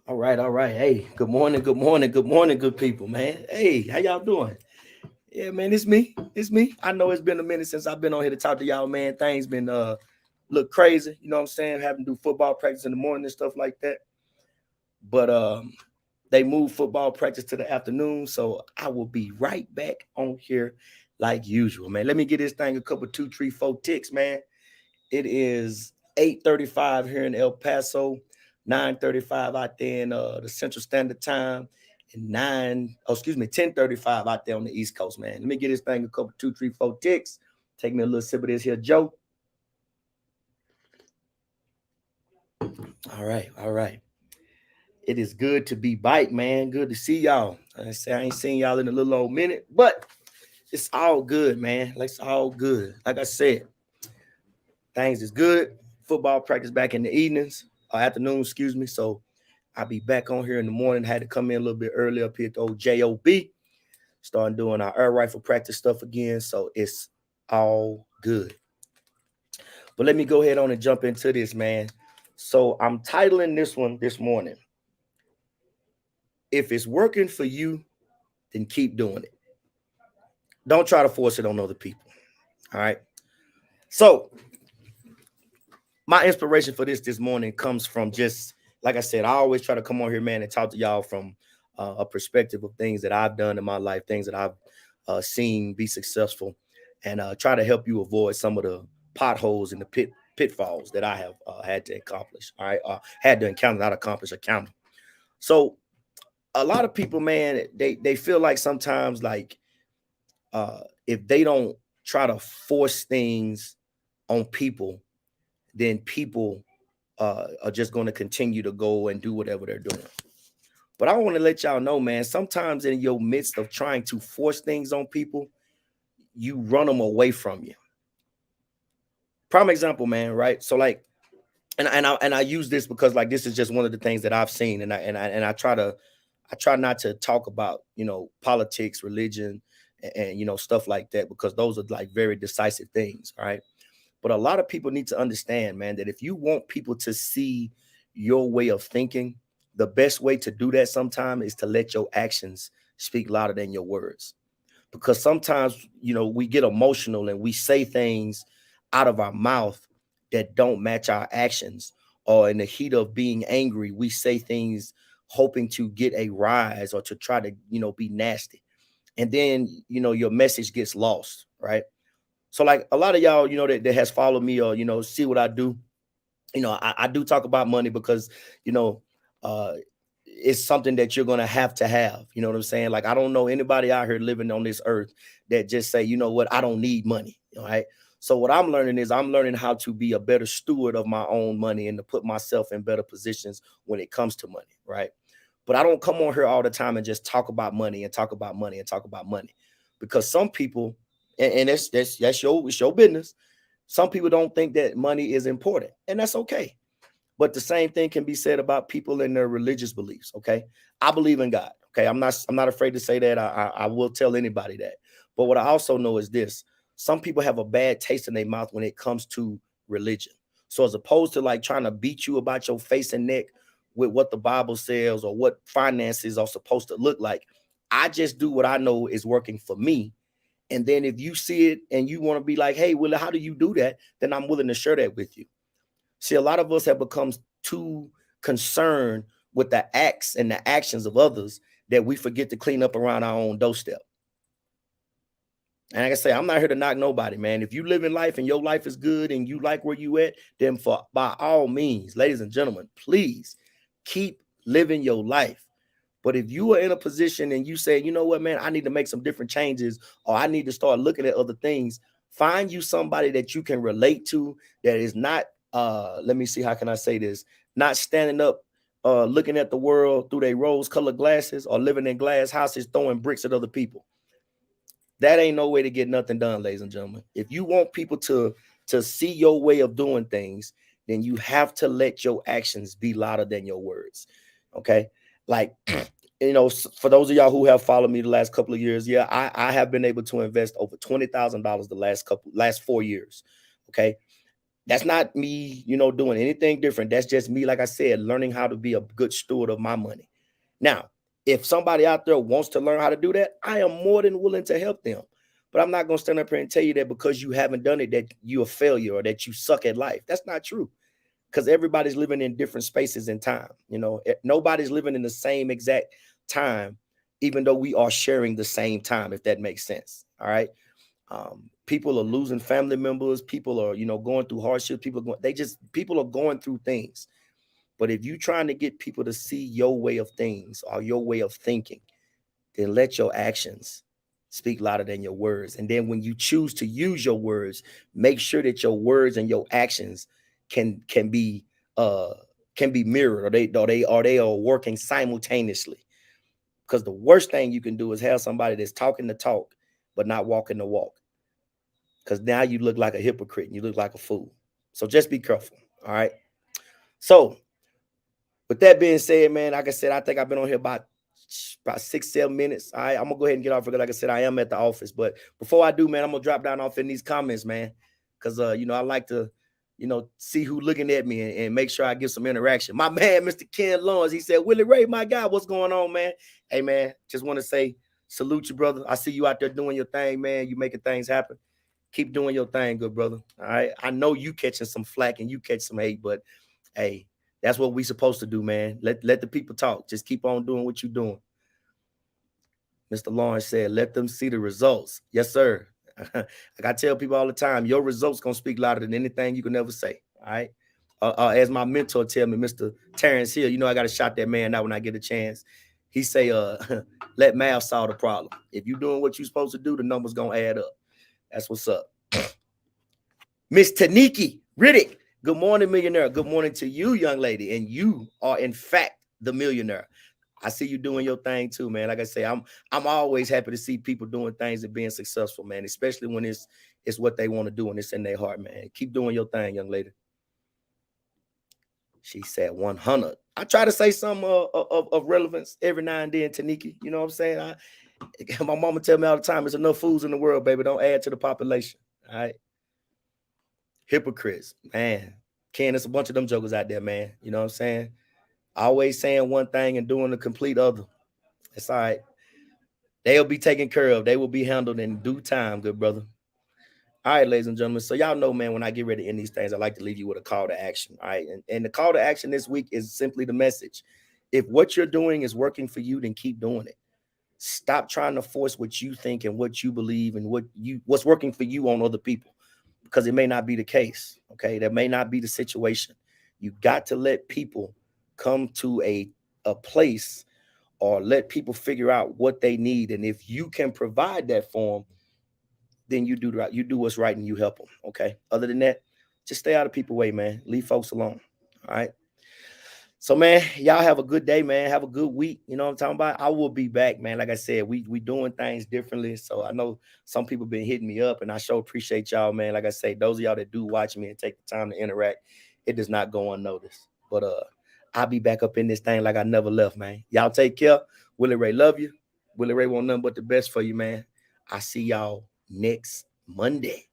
All right, all right. Hey, good morning, good morning, good morning, good people, man. Hey, how y'all doing? Yeah, man, it's me. It's me. I know it's been a minute since I've been on here to talk to y'all, man. Things been look crazy, you know what I'm saying? Having to do football practice in the morning and stuff like that. But they moved football practice to the afternoon, so I will be right back on here like usual, man. Let me get this thing a couple, two, three, four ticks, man. It is 8:35 here in El Paso, 9:35 out there in the Central Standard Time, and 10:35 out there on the East Coast, man. Let me get this thing a couple, two, three, four ticks. Take me a little sip of this here, Joe. All right, all right. It is good to be back, man. Good to see y'all. I say I ain't seen y'all in a little old minute, but it's all good, man. Like it's all good. Like I said, things is good. Football practice back in the evenings, or afternoon, excuse me. So I'll be back on here in the morning. Had to come in a little bit early up here at the old JOB. Starting doing our air rifle practice stuff again. So it's all good. But let me go ahead on and jump into this, man. So I'm titling this one this morning. If it's working for you, then keep doing it. Don't try to force it on other people. All right. So my inspiration for this morning comes from just like I said. I always try to come on here, man, and talk to y'all from a perspective of things that I've done in my life, things that I've seen be successful, and try to help you avoid some of the potholes and the pitfalls that I have had to accomplish. All right, had to encounter, not accomplish, encounter. So a lot of people, man, they feel like sometimes like if they don't try to force things on people, then people are just going to continue to go and do whatever they're doing. But I want to let y'all know, man, sometimes in your midst of trying to force things on people, you run them away from you. Prime example, man, right? So like, and I use this because like this is just one of the things that I've seen, and I try not to talk about politics, religion, and stuff like that because those are like very decisive things, right? But a lot of people need to understand, man, that if you want people to see your way of thinking, the best way to do that sometimes is to let your actions speak louder than your words. Because sometimes, we get emotional and we say things out of our mouth that don't match our actions. Or in the heat of being angry, we say things hoping to get a rise or to try to, be nasty. And then, your message gets lost, right? So like a lot of y'all, that has followed me or see what I do. I do talk about money because you know uh it's something that you're gonna have to have. You know what I'm saying? Like I don't know anybody out here living on this earth that just say, you know what, I don't need money. All right. So what I'm learning is I'm learning how to be a better steward of my own money and to put myself in better positions when it comes to money, right? But I don't come on here all the time and just talk about money and talk about money and talk about money. Because some people, and it's your business. Some people don't think that money is important, and that's okay. But the same thing can be said about people in their religious beliefs. Okay, I believe in God. Okay, I'm not afraid to say that. I will tell anybody that. But what I also know is this: some people have a bad taste in their mouth when it comes to religion. So as opposed to like trying to beat you about your face and neck with what the Bible says or what finances are supposed to look like, I just do what I know is working for me. And then if you see it and you want to be like, hey, Willie, how do you do that? Then I'm willing to share that with you. See, a lot of us have become too concerned with the acts and the actions of others that we forget to clean up around our own doorstep. And like I say, I'm not here to knock nobody, man. If you live in life and your life is good and you like where you at, then for by all means, ladies and gentlemen, please keep living your life. But if you are in a position and you say, you know what, man, I need to make some different changes or I need to start looking at other things, find you somebody that you can relate to that is not, let me see, how can I say this? Not standing up, looking at the world through their rose colored glasses or living in glass houses, throwing bricks at other people. That ain't no way to get nothing done, ladies and gentlemen. If you want people to see your way of doing things, then you have to let your actions be louder than your words. Okay. Like for those of y'all who have followed me the last couple of years, yeah, I have been able to invest over $20,000 the last 4 years. Okay. That's not me, doing anything different. That's just me, like I said, learning how to be a good steward of my money. Now, if somebody out there wants to learn how to do that, I am more than willing to help them. But I'm not going to stand up here and tell you that because you haven't done it, that you're a failure or that you suck at life. That's not true. Because everybody's living in different spaces in time. Nobody's living in the same exact time, even though we are sharing the same time, if that makes sense. All right. People are losing family members. People are, going through hardships. People are going through things. But if you're trying to get people to see your way of things or your way of thinking, then let your actions speak louder than your words. And then when you choose to use your words, make sure that your words and your actions can be mirrored, or they are working simultaneously. Because the worst thing you can do is have somebody that's talking the talk but not walking the walk. Because now you look like a hypocrite and you look like a fool. So just be careful. All right. So with that being said, man, like I said, I think I've been on here about 6-7 minutes. All right, I'm gonna go ahead and get off because, like I said, I am at the office. But before I do, man, I'm gonna drop down off in these comments, man, because I like to, see who looking at me and make sure I get some interaction. My man, Mr. Ken Lawrence, he said, Willie Ray, my guy, what's going on, man? Hey, man, just want to say salute you, brother. I see you out there doing your thing, man. You making things happen. Keep doing your thing, good brother. All right, I know you catching some flack and you catch some hate, but hey, that's what we supposed to do, man. Let the people talk. Just keep on doing what you're doing. Mr. Lawrence said, let them see the results. Yes, sir. Like I tell people all the time, your results going to speak louder than anything you can ever say. All right. As my mentor tell me, Mr. Terrence Hill, I got to shout that man out when I get a chance. He say, let math solve the problem. If you're doing what you're supposed to do, the numbers going to add up. That's what's up. Miss Taniki Riddick. Good morning, millionaire. Good morning to you, young lady. And you are, in fact, the millionaire. I see you doing your thing too, man. Like I say, I'm always happy to see people doing things and being successful, man. Especially when it's what they want to do and it's in their heart, man. Keep doing your thing, young lady. She said 100. I try to say something of relevance every now and then, Taniki. You know what I'm saying? My mama tell me all the time, there's enough fools in the world, baby. Don't add to the population. All right. Hypocrites, man. Ken, there's a bunch of them jokers out there, man. You know what I'm saying? Always saying one thing and doing the complete other. It's all right. They'll be taken care of. They will be handled in due time, good brother. All right, ladies and gentlemen. So y'all know, man, when I get ready to end these things, I like to leave you with a call to action. All right. And the call to action this week is simply the message. If what you're doing is working for you, then keep doing it. Stop trying to force what you think and what you believe and what's working for you on other people, because it may not be the case. Okay. That may not be the situation. You got to let people come to a place, or let people figure out what they need. And if you can provide that for them, then you do right. You do what's right and you help them. Okay. Other than that, just stay out of people's way, man. Leave folks alone. All right. So, man, y'all have a good day, man. Have a good week. You know what I'm talking about? I will be back, man. Like I said, we doing things differently. So I know some people been hitting me up, and I sure appreciate y'all, man. Like I say, those of y'all that do watch me and take the time to interact, it does not go unnoticed. But I'll be back up in this thing like I never left, man. Y'all take care. Willie Ray love you. Willie Ray want nothing but the best for you, man. I see y'all next Monday.